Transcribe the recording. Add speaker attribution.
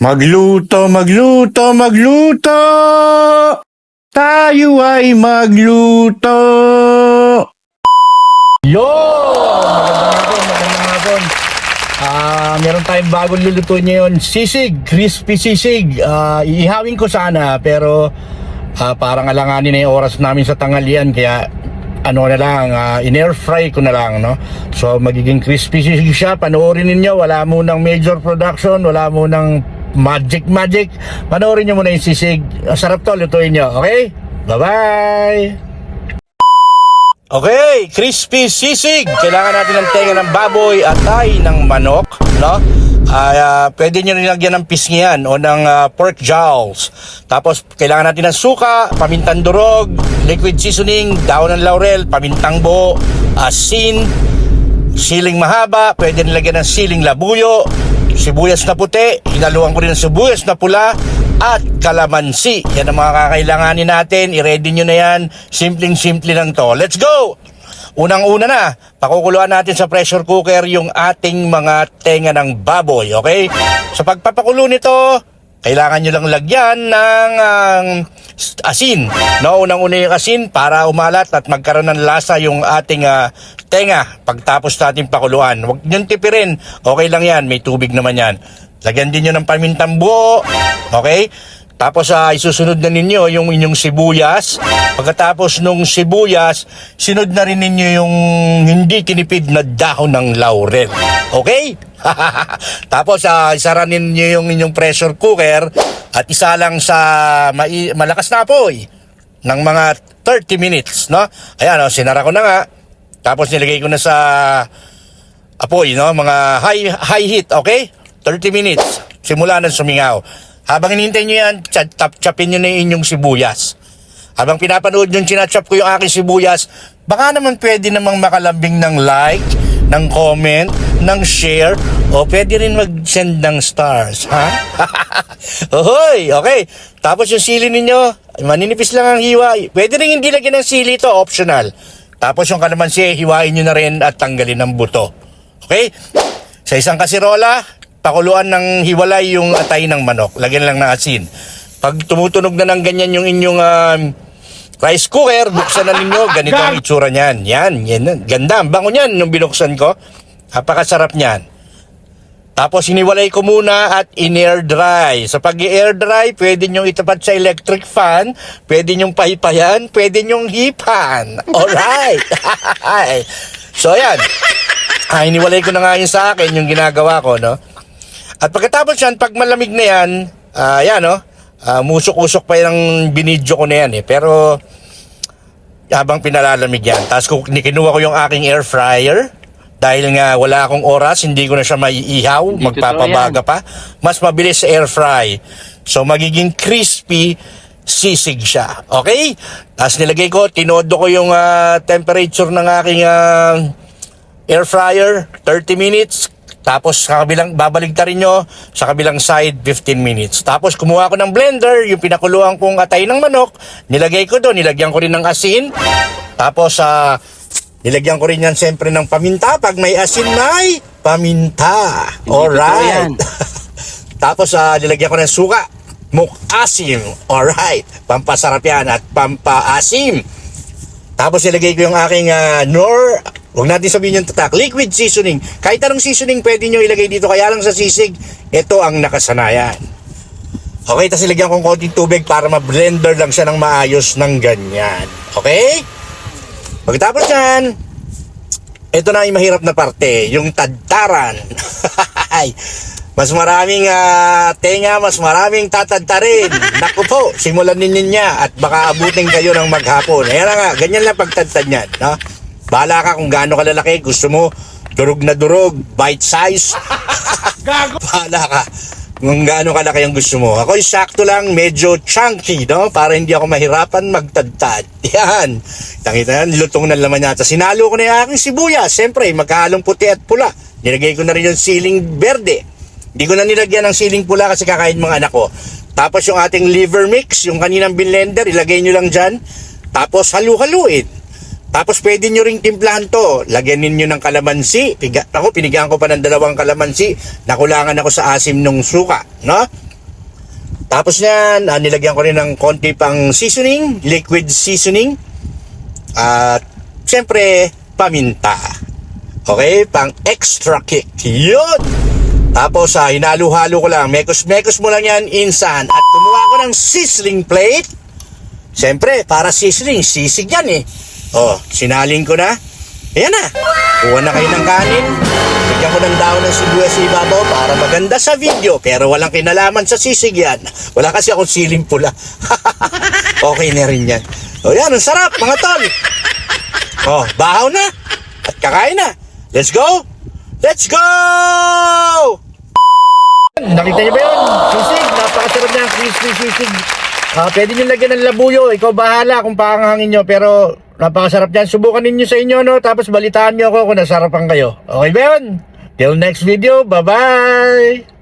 Speaker 1: Magluto, magluto, magluto! Tayo ay magluto!
Speaker 2: Yo! Magandang hapon. Meron tayong bagong lulutuin ngayon. Sisig, crispy sisig. Iihawin ko sana pero parang alanganin na yung oras namin sa tanghalian kaya ano na lang, in-air fry ko na lang, no? So magiging crispy sisig siya. Panoorin ninyo, wala munang major production, wala munang magic. Panoorin nyo muna yung sisig. Sarap to, lutuin nyo, okay? Bye-bye! Okay, crispy sisig. Kailangan natin ng tenga ng baboy, atay ng manok, no? Pwede nyo nilagyan ng pisngi yan o ng pork jowls. Tapos kailangan natin ng suka, pamintang durog, liquid seasoning, daon ng laurel, pamintang buo, asin, siling mahaba, pwede nilagyan ng siling labuyo, sibuyas na puti, hinaluan ko rin ng sibuyas na pula, at kalamansi. Yan ang mga kakailanganin natin. I-ready nyo na yan. Simpleng-simple lang to. Let's go! Unang-una na, pakukuluan natin sa pressure cooker yung ating mga tenga ng baboy, okay? Sa pagpapakulo nito, kailangan nyo lang lagyan ng asin. No, unang-una yung asin para umalat at magkaroon ng lasa yung ating tenga pagtapos natin pakuluan. Huwag nyo tipirin. Okay lang yan, may tubig naman yan. Lagyan din nyo ng pamintang buo, okay? Tapos isusunod na ninyo yung inyong sibuyas. Pagkatapos nung sibuyas, sinod na rin ninyo yung hindi tinipid na dahon ng laurel. Okay? Tapos isara ninyo yung inyong pressure cooker at isa lang sa malakas na apoy ng mga 30 minutes, no? Ayan, sinara ko na nga. Tapos nilagay ko na sa apoy, no? Mga high heat, okay? 30 minutes. Simula na sumingaw. Habang hinihintay nyo yan, chapin nyo na yung inyong sibuyas. Habang pinapanood nyo, chinachop ko yung aking sibuyas, baka naman pwede namang makalambing ng like, ng comment, ng share, o pwede rin mag-send ng stars, ha? Ohoy, okay. Tapos yung sili ninyo, maninipis lang ang hiwa. Pwede rin hindi lagyan ng sili, to optional. Tapos yung kalamansi, hiwain nyo na rin at tanggalin ng buto. Okay? Sa isang kasirola, pakuluan ng hiwalay yung atay ng manok. Lagyan lang ng asin. Pag tumutunog na ng ganyan yung inyong rice cooker, buksan na ninyo. Ganito ang itsura niyan. Yan. Ganda. Ang bango niyan nung binuksan ko. Napakasarap niyan. Tapos hiniwalay ko muna at in-air dry. Sa pag-i-air dry, pwede nyong itapat sa electric fan, pwede nyong pahipayan, pwede nyong hipan. Alright. So yan. Hiniwalay ko na nga yun sa akin, yung ginagawa ko, no? At pagkatapos yan, pag malamig na yan, yan, no? Musok-usok pa yung binidyo ko na yan, eh. Pero, habang pinalalamig yan, tapos kinuha ko yung aking air fryer, dahil nga wala akong oras, hindi ko na siya maiihaw, magpapabaga pa. Mas mabilis sa air fry. So, magiging crispy sisig siya. Okay? Tapos nilagay ko, tinodo ko yung temperature ng aking air fryer, 30 minutes. Tapos sa kabilang, babaligtarin nyo sa kabilang side, 15 minutes. Tapos kumuha ko ng blender, yung pinakuluan kong atay ng manok, nilagay ko doon, nilagyan ko rin ng asin. Tapos nilagyan ko rin yan siyempre ng paminta. Pag may asin, may paminta. Alright. Tapos nilagyan ko ng suka, mukasim. Alright. Pampasarap yan at pampaasim. Tapos nilagay ko yung aking huwag natin sabihin yung tatak, liquid seasoning. Kahit anong seasoning pwede nyo ilagay dito, kaya lang sa sisig, ito ang nakasanayan. Okay, tapos ilagyan ko ng konting tubig para ma-blender lang siya ng maayos ng ganyan. Okay? Pagkatapos yan, ito na yung mahirap na parte, yung tadtaran. Mas maraming tenga, mas maraming tatadtarin. Naku po, simulan niya at baka abutin kayo ng maghapon. Ayan na nga, ganyan lang pagtadtad niyan, no? Bahala ka kung gaano kalalaki. Gusto mo durog na durog, bite size. Bahala ka kung gaano kalaki ang gusto mo. Ako yung sakto lang, medyo chunky, no? Para hindi ako mahirapan magtadtad. Yan. Nakita yan, nilutong na laman yata. Sinalo ko na yung aking sibuyas. Siyempre, magkahalong puti at pula. Nilagay ko na rin yung siling berde. Hindi ko na nilagyan ng siling pula kasi kakain mga anak ko. Tapos yung ating liver mix, yung kaninang blender, ilagay nyo lang dyan. Tapos halu-haluin. Tapos pwede nyo ring timplahan to. Lagyan ninyo ng kalamansi. Ako, pinigyan ko pa ng 2 kalamansi. Nakulangan ako sa asim ng suka. No? Tapos yan, nilagyan ko rin ng konti pang seasoning, liquid seasoning. At siyempre, paminta. Okay, pang extra kick. Yun! Tapos hinalo-halo ko lang. Mekos-mekos mo lang yan, insan. At kumuha ko ng sizzling plate. Siyempre, para sizzling, sisig yan eh. Oh, sinaling ko na. Ayan na. Kuha na kayo ng kanin. Bigyan ko ng daon ng sibuyas sa ibabaw para maganda sa video. Pero walang kinalaman sa sisig yan. Wala kasi akong siling pula. Okay na rin yan. O yan, ang sarap mga tol. Oh, bahaw na. At kakain na. Let's go! Let's go! Nakita niyo ba yun? Sisig. Napakasarap na ang crispy sisig. Pwede nyo lagyan ng labuyo. Ikaw bahala kung paanghangin nyo. Pero napakasarap yan. Subukan ninyo sa inyo, no? Tapos balitaan nyo ako kung nasarapan kayo. Okay ba yun? Till next video. Bye-bye!